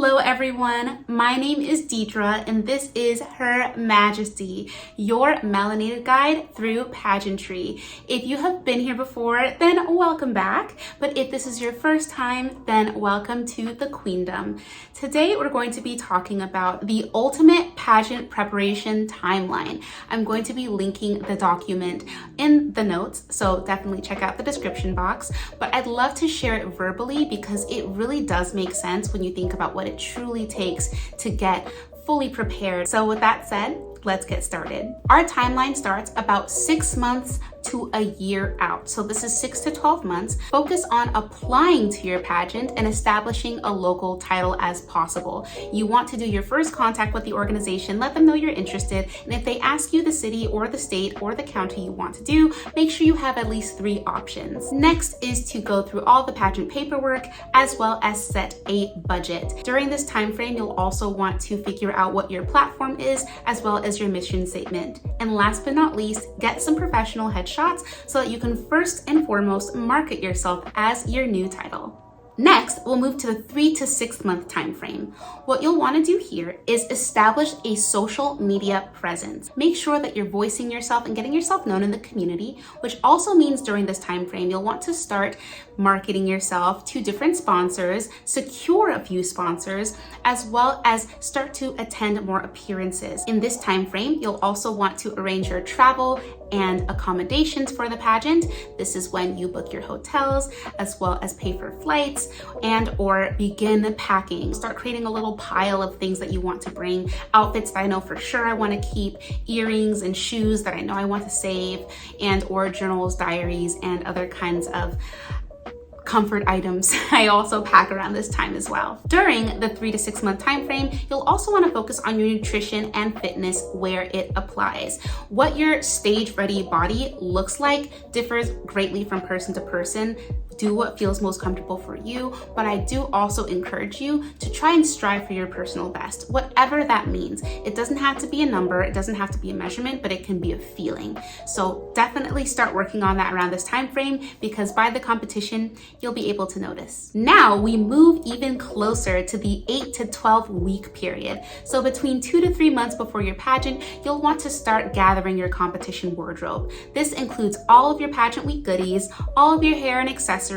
Hello everyone, my name is Deidre and this is Her Majesty, your melanated guide through pageantry. If you have been here before, then welcome back. But if this is your first time, then welcome to the Queendom. Today we're going to be talking about the ultimate pageant preparation timeline. I'm going to be linking the document in the notes, so definitely check out the description box. But I'd love to share it verbally because it really does make sense when you think about what it truly takes to get fully prepared. So with that said, let's get started. Our timeline starts about 6 months to a year out. So this is 6 to 12 months. Focus on applying to your pageant and establishing a local title as possible. You want to do your first contact with the organization, let them know you're interested, and if they ask you the city or the state or the county you want to do, make sure you have at least 3 options. Next is to go through all the pageant paperwork as well as set a budget. During this time frame, you'll also want to figure out what your platform is as well as your mission statement. And last but not least, get some professional headshots so that you can first and foremost market yourself as your new title. Next, we'll move to the 3 to 6 month time frame. What you'll want to do here is establish a social media presence. Make sure that you're voicing yourself and getting yourself known in the community, which also means during this time frame, you'll want to start marketing yourself to different sponsors, secure a few sponsors, as well as start to attend more appearances. In this time frame, you'll also want to arrange your travel and accommodations for the pageant. This is when you book your hotels as well as pay for flights and or begin packing. Start creating a little pile of things that you want to bring, outfits that I know for sure I want to keep, earrings and shoes that I know I want to save, and or journals, diaries, and other kinds of comfort items I also pack around this time as well. During the 3 to 6 month time frame, you'll also want to focus on your nutrition and fitness where it applies. What your stage ready body looks like differs greatly from person to person. Do what feels most comfortable for you, but I do also encourage you to try and strive for your personal best, whatever that means. It doesn't have to be a number, it doesn't have to be a measurement, but it can be a feeling. So definitely start working on that around this time frame because by the competition, you'll be able to notice. Now we move even closer to the 8 to 12 week period. So between 2 to 3 months before your pageant, you'll want to start gathering your competition wardrobe. This includes all of your pageant week goodies, all of your hair and accessories.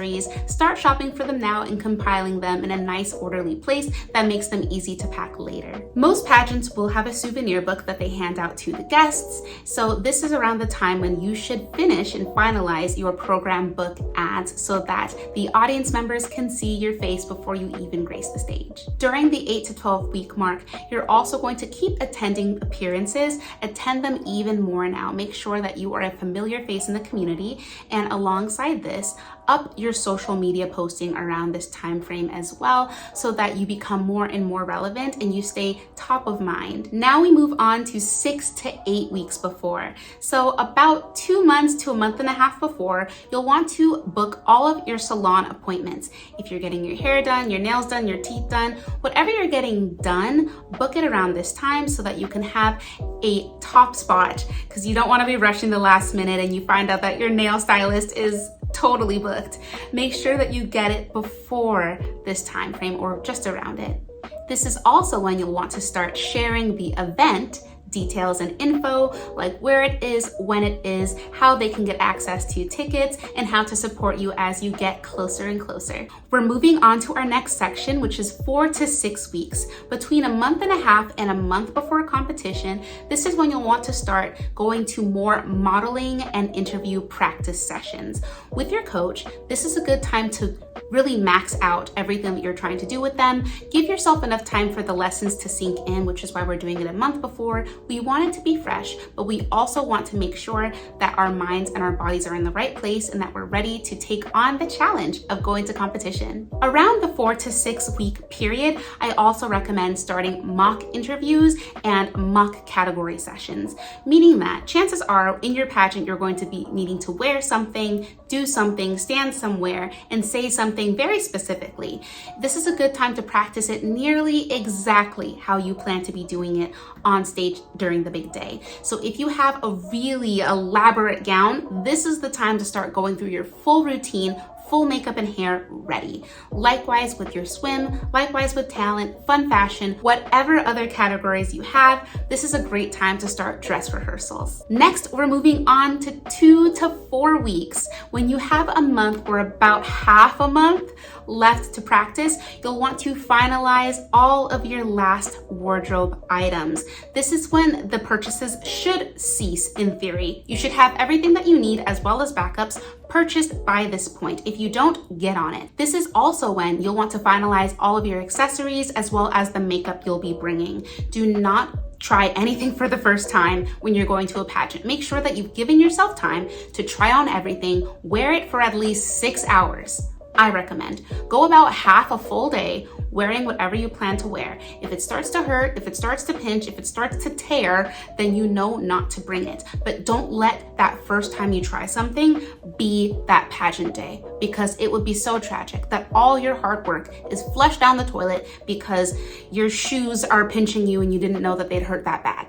Start shopping for them now and compiling them in a nice orderly place that makes them easy to pack later. Most pageants will have a souvenir book that they hand out to the guests. So this is around the time when you should finish and finalize your program book ads so that the audience members can see your face before you even grace the stage. During the 8 to 12 week mark, you're also going to keep attending appearances, attend them even more now. Make sure that you are a familiar face in the community, and alongside this, up your social media posting around this time frame as well so that you become more and more relevant and you stay top of mind. Now we move on to 6 to 8 weeks before. So about 2 months to a month and a half before, you'll want to book all of your salon appointments. If you're getting your hair done, your nails done, your teeth done, whatever you're getting done, book it around this time so that you can have a top spot because you don't want to be rushing the last minute and you find out that your nail stylist is totally booked. Make sure that you get it before this time frame or just around it. This is also when you'll want to start sharing the event details and info, like where it is, when it is, how they can get access to tickets, and how to support you as you get closer and closer. We're moving on to our next section, which is 4 to 6 weeks. Between a month and a half and a month before a competition, this is when you'll want to start going to more modeling and interview practice sessions. With your coach, this is a good time to really max out everything that you're trying to do with them. Give yourself enough time for the lessons to sink in, which is why we're doing it a month before. We want it to be fresh, but we also want to make sure that our minds and our bodies are in the right place and that we're ready to take on the challenge of going to competition. Around the 4 to 6 week period, I also recommend starting mock interviews and mock category sessions, meaning that chances are in your pageant, you're going to be needing to wear something, do something, stand somewhere, and say something very specifically. This is a good time to practice it nearly exactly how you plan to be doing it on stage during the big day. So if you have a really elaborate gown, this is the time to start going through your full routine full makeup and hair ready. Likewise with your swim, likewise with talent, fun fashion, whatever other categories you have, this is a great time to start dress rehearsals. Next, we're moving on to 2 to 4 weeks. When you have a month or about half a month left to practice, you'll want to finalize all of your last wardrobe items. This is when the purchases should cease in theory. You should have everything that you need as well as backups purchased by this point. If you don't, get on it. This is also when you'll want to finalize all of your accessories as well as the makeup you'll be bringing. Do not try anything for the first time when you're going to a pageant. Make sure that you've given yourself time to try on everything, wear it for at least 6 hours. I recommend. Go about half a full day wearing whatever you plan to wear. If it starts to hurt, if it starts to pinch, if it starts to tear, then you know not to bring it. But don't let that first time you try something be that pageant day, because it would be so tragic that all your hard work is flushed down the toilet because your shoes are pinching you and you didn't know that they'd hurt that bad,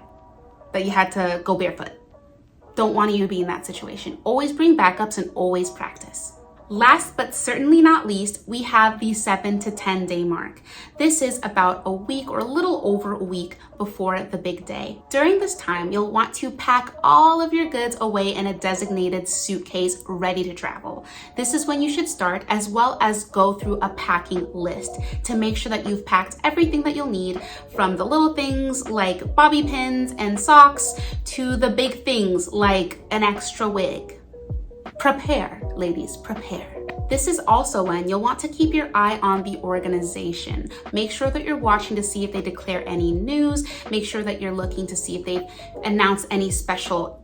that you had to go barefoot. Don't want you to be in that situation. Always bring backups and always practice. Last but certainly not least, we have the 7 to 10 day mark. This is about a week or a little over a week before the big day. During this time, you'll want to pack all of your goods away in a designated suitcase ready to travel. This is when you should start, as well as go through a packing list to make sure that you've packed everything that you'll need, from the little things like bobby pins and socks to the big things like an extra wig. Prepare, ladies, prepare. This is also when you'll want to keep your eye on the organization. Make sure that you're watching to see if they declare any news. Make sure that you're looking to see if they've announced any special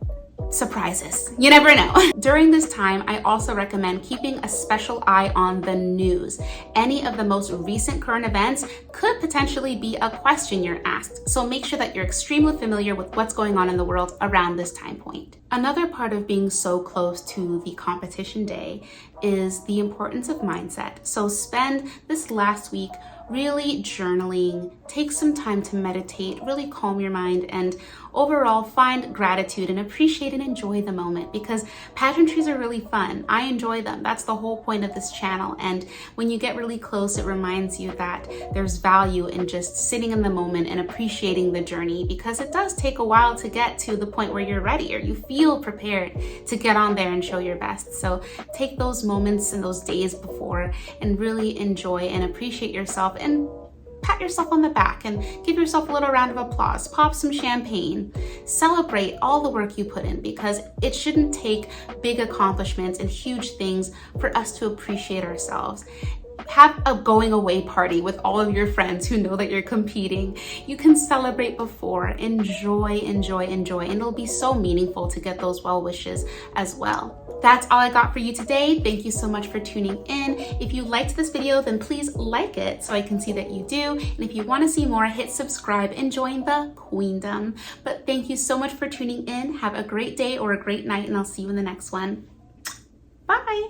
surprises. You never know. During this time, I also recommend keeping a special eye on the news. Any of the most recent current events could potentially be a question you're asked, so make sure that you're extremely familiar with what's going on in the world around this time point. Another part of being so close to the competition day is the importance of mindset. So spend this last week really journaling, take some time to meditate, really calm your mind, and overall find gratitude and appreciate and enjoy the moment, because pageantries are really fun. I enjoy them. That's the whole point of this channel. And when you get really close, it reminds you that there's value in just sitting in the moment and appreciating the journey, because it does take a while to get to the point where you're ready or you feel prepared to get on there and show your best. So take those moments and those days before and really enjoy and appreciate yourself, and pat yourself on the back and give yourself a little round of applause. Pop some champagne. Celebrate all the work you put in, because it shouldn't take big accomplishments and huge things for us to appreciate ourselves. Have a going away party with all of your friends who know that you're competing. You can celebrate before, enjoy, and it'll be so meaningful to get those well wishes as well. That's all I got for you today. Thank you so much for tuning in. If you liked this video, then please like it so I can see that you do. And if you want to see more, hit subscribe and join the queendom. But thank you so much for tuning in. Have a great day or a great night, and I'll see you in the next one. Bye.